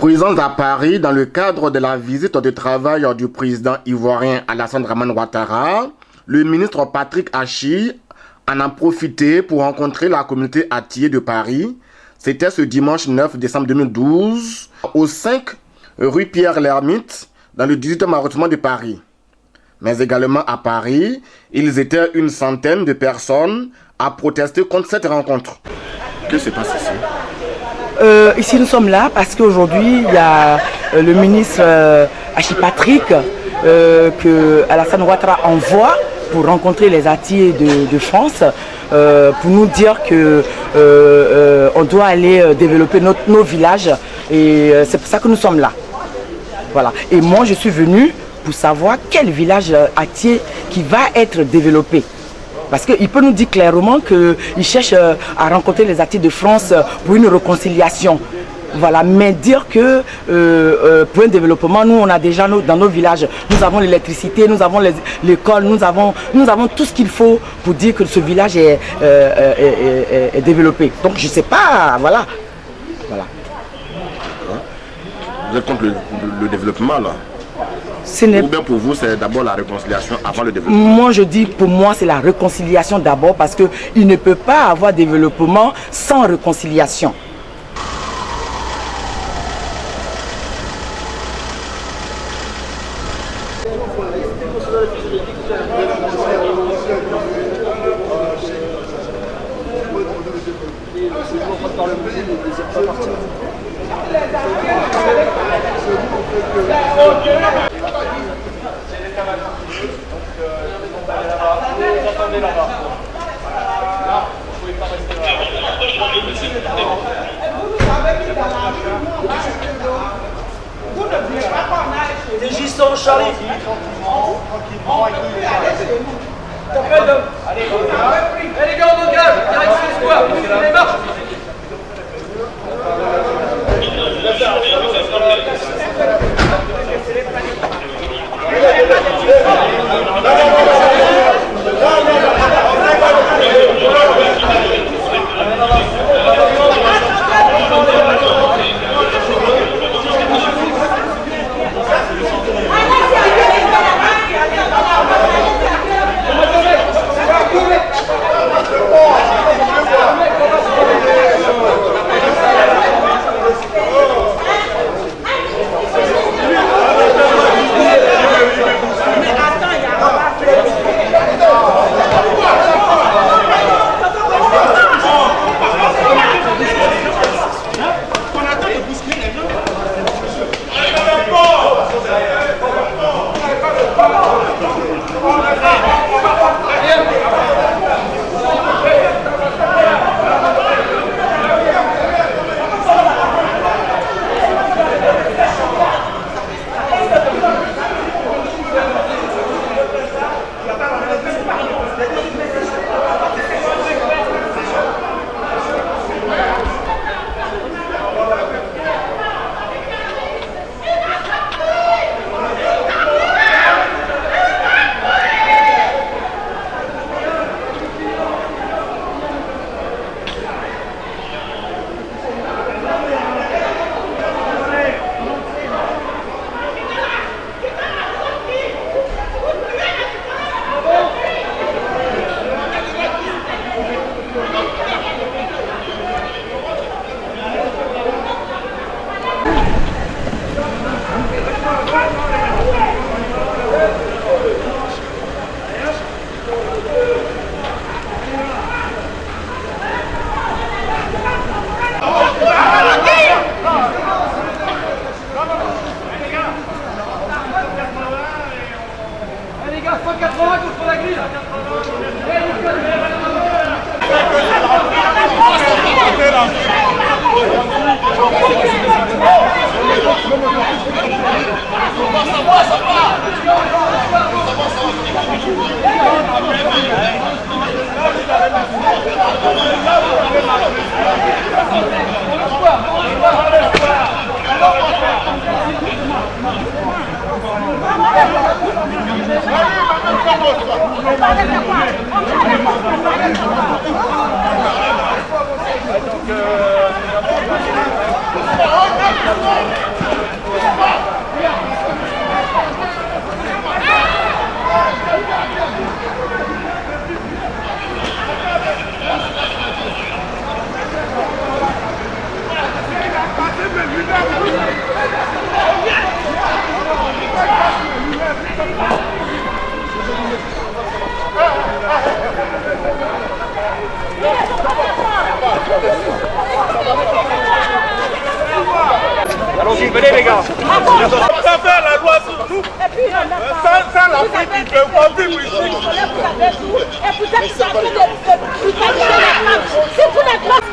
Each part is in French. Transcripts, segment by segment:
Présence à Paris dans le cadre de la visite de travail du président ivoirien Alassane Dramane Ouattara, le ministre Patrick Achi en a profité pour rencontrer la communauté Atié de Paris. C'était ce dimanche 9 décembre 2012 au 5 rue Pierre-L'Ermite dans le 18e arrondissement de Paris. Mais également à Paris, ils étaient une centaine de personnes à protester contre cette rencontre. Qu'est-ce qui se passe ici? Ici, nous sommes là parce qu'aujourd'hui, il y a le ministre Achi Patrick que Alassane Ouattara envoie pour rencontrer les Atiés de France pour nous dire que on doit aller développer nos villages et c'est pour ça que nous sommes là. Voilà. Et moi, je suis venu pour savoir quel village Atié qui va être développé. Parce qu'il peut nous dire clairement qu'il cherche à rencontrer les Atiés de France pour une réconciliation. Voilà, mais dire que pour un développement, nous on a déjà dans nos villages, nous avons l'électricité, nous avons l'école, nous avons tout ce qu'il faut pour dire que ce village est développé. Donc je ne sais pas, voilà. Vous êtes contre le développement là? Ou bien pour vous, c'est d'abord la réconciliation avant le développement? Moi, je dis, pour moi, c'est la réconciliation d'abord parce qu'il ne peut pas avoir développement sans réconciliation. Régissons Charlie. Allez les gars, on engage. Direction du square. Allez, marche. venez les gars. On va faire la loi sur nous. Sans l'Afrique, ils peuvent pas vivre ici. Et vous êtes en train de brutaliser la femme. C'est pour la droite.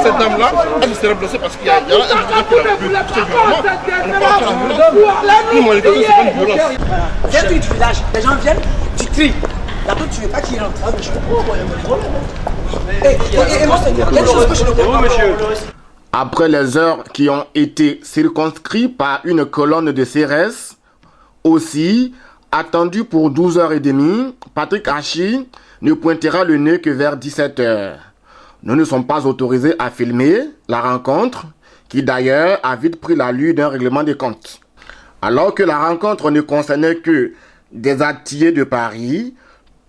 Cette dame-là, elle serait blessée parce qu'il y a un Dès du village, les gens viennent, tu tries. Là-bas, tu ne veux pas qu'ils rentrent. Et moi, c'est quelque chose que je ne comprends pas. Après les heures qui ont été circonscrites par une colonne de CRS, aussi attendu pour 12h30, Patrick Hachi ne pointera le nez que vers 17h. Nous ne sommes pas autorisés à filmer la rencontre, qui d'ailleurs a vite pris l'allure d'un règlement des comptes. Alors que la rencontre ne concernait que des Antillais de Paris,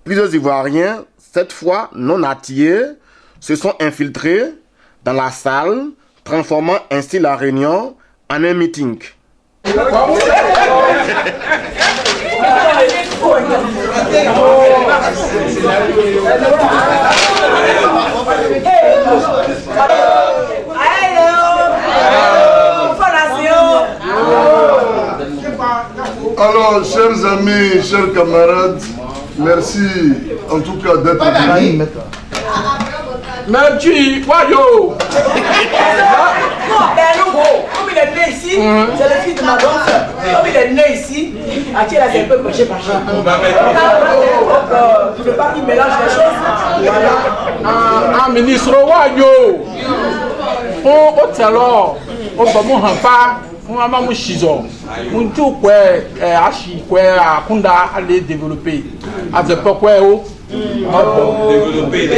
plusieurs Ivoiriens, cette fois non Antillais, se sont infiltrés dans la salle, transformant ainsi la réunion en un meeting. Alors, chers amis, chers camarades, merci en tout cas d'être venus. Merci, voyons. Comme il est né ici, c'est le fils de ma grande soeur. Comme il est né ici, Hachi là c'est un peu prêché par chez. Donc, je ne veux pas qu'il mélange les choses. Voilà. Un ministre voyons. On alors, on va me pas. On va me chiso. On dit quoi, Hachi quoi, Kunda aller développer. À ce point quoi, développer.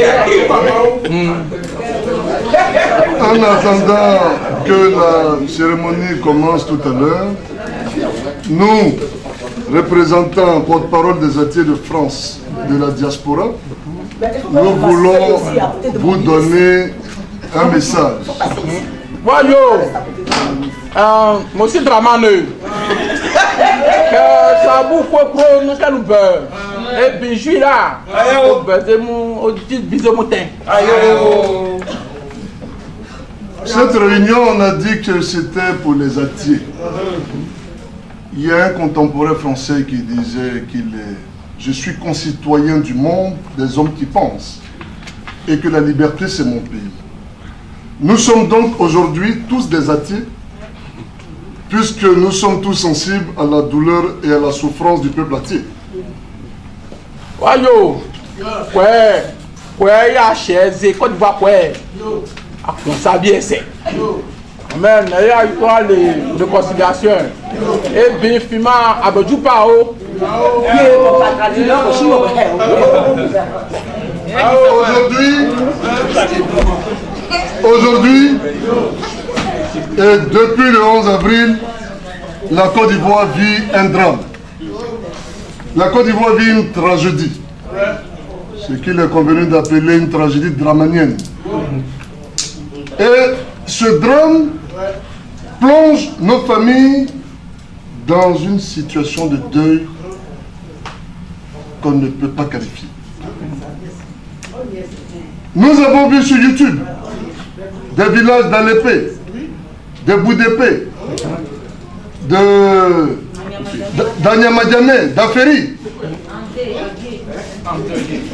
En attendant que la cérémonie commence tout à l'heure, nous, représentants porte-parole des Antillais de France de la diaspora, nous voulons vous donner un message. Voyons, monsieur Dramane, ça vous faut nous qu'à nous beurre. Et puis je suis là, au dit bisous moutin. Cette réunion, on a dit que c'était pour les Antillais. Il y a un contemporain français qui disait qu'il est « Je suis concitoyen du monde des hommes qui pensent et que la liberté c'est mon pays ». Nous sommes donc aujourd'hui tous des Antillais puisque nous sommes tous sensibles à la douleur et à la souffrance du peuple antillais. Voyons, ouais, ya chaise, Côte d'Ivoire, ouais. On s'habille, c'est. Mais il y a eu les réconciliations. Et bien, finalement, Abedou Pao. Aujourd'hui, et depuis le 11 avril, la Côte d'Ivoire vit un drame. La Côte d'Ivoire vit une tragédie. Ce qu'il est convenu d'appeler une tragédie dramanienne. Et ce drame plonge nos familles dans une situation de deuil qu'on ne peut pas qualifier. Nous avons vu sur YouTube des villages dans l'épée, des bouts d'épée, d'Anyamadjamé, d'Aferi,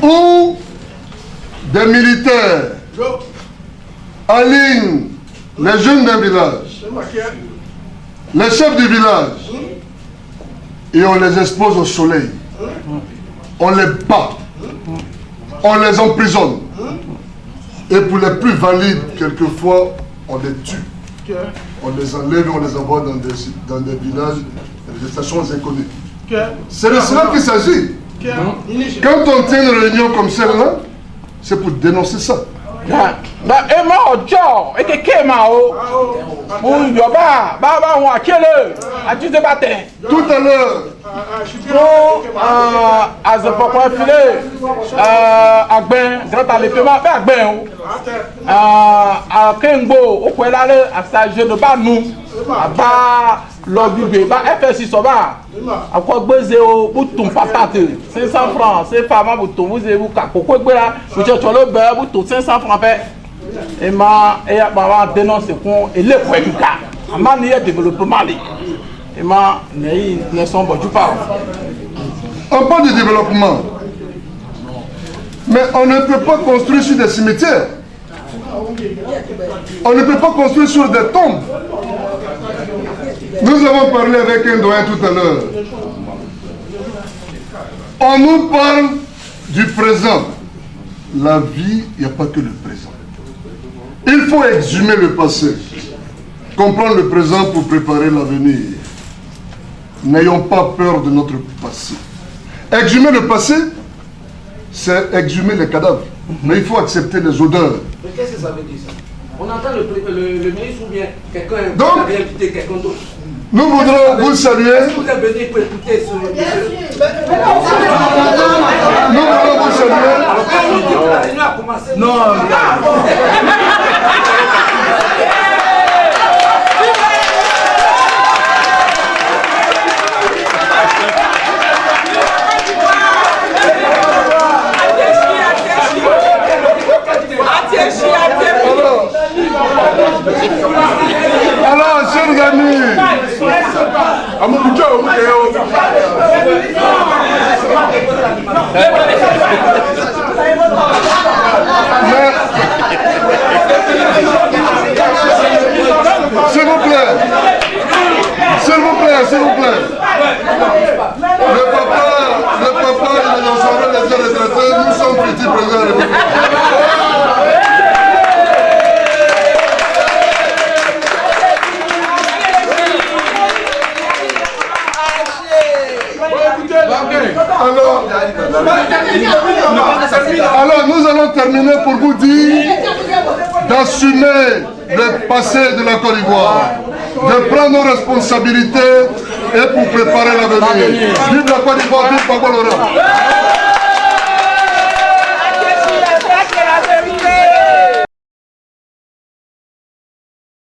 où des militaires alignent les jeunes d'un village, les chefs du village, et on les expose au soleil, on les bat, on les emprisonne, et pour les plus valides, quelquefois, on les tue. On les enlève et on les envoie dans des villages, des stations inconnues. C'est de cela qu'il s'agit. Quand on tient une réunion comme celle-là, c'est pour dénoncer ça. Tout à l'heure, l'obligé, FSI Soba, à quoi baiser au bout de ton patate, 500 francs, c'est pas mal pour vous et vous, pourquoi vous êtes sur le beurre, vous 500 francs, et ma dénoncé pour et les points du cas, à manière développement, et ma ne sont pas du pas. On parle de développement, mais on ne peut pas construire sur des cimetières, on ne peut pas construire sur des tombes. Nous avons parlé avec un doyen tout à l'heure. On nous parle du présent. La vie, il n'y a pas que le présent. Il faut exhumer le passé, comprendre le présent pour préparer l'avenir. N'ayons pas peur de notre passé. Exhumer le passé, c'est exhumer les cadavres. Mais il faut accepter les odeurs. Mais qu'est-ce que ça veut dire ça? On entend le ministre ou bien quelqu'un qui a invité quelqu'un d'autre. Nous voudrons vous saluer. Est-ce que vous êtes venu pour écouter ce monsieur? Nous voulons vous saluer. La réunion a commencé. Non. Alors, chers amis, s'il vous plaît, s'il vous plaît, s'il vous plaît. Le papa et les enfants, les retraités, nous sommes petits présidents de la République. Alors, nous allons terminer pour vous dire d'assumer le passé de la Côte d'Ivoire, de prendre nos responsabilités et pour préparer l'avenir. Vive la Côte d'Ivoire, vive Papa Laurent.